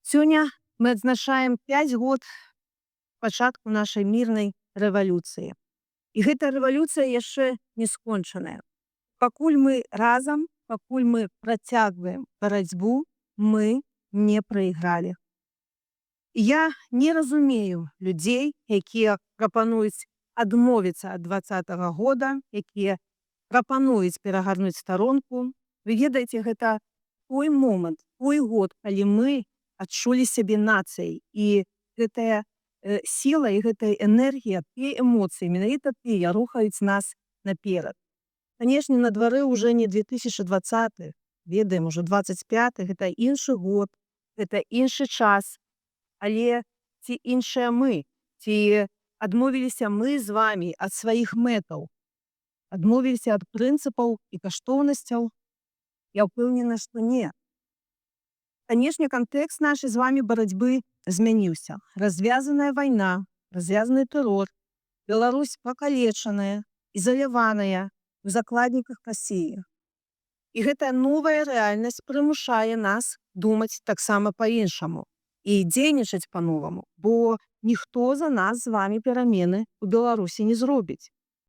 Сёння мы адзначаем 5 год пачатку нашай мірнай рэвалюцыі. І гэта рэвалюцыя яшчэ не скончаная. Пакуль мы разам, пакуль мы працягваем барацьбу, мы не прайгралі. Я не разумею людзей, якія прапануюць адмовіцца ад 20-го года, якія прапануюць перагарнуць старонку. Вы ведаеце, гэта той момант, той год, калі мы адчулі сябе нацыяй. І гэтая сіла і гэтая энергія, тыя эмоцыі, менавіта тыя рухаюць нас наперад. Канешне, на двары ўжо не 2020, ведаем, ужо 25, гэта іншы год, гэта іншы час. Але ці іншыя мы, ці адмовіліся мы з вамі ад сваіх мэтаў, адмовіліся ад прынцыпаў і каштоўнасцяў? Я ўпэўнена, што не. Канешне, кантэкст нашай з вамі барацьбы змяніўся. Развязаная вайна, развязаны тэрор, Беларусь пакалечаная, ізаляваная у закладніках Расіі. І гэтая новая рэальнасць прымушае нас думаць таксама па-іншаму і дзейнічаць па-новаму, бо ніхто за нас з вамі перамены ў Беларусі не зробіць.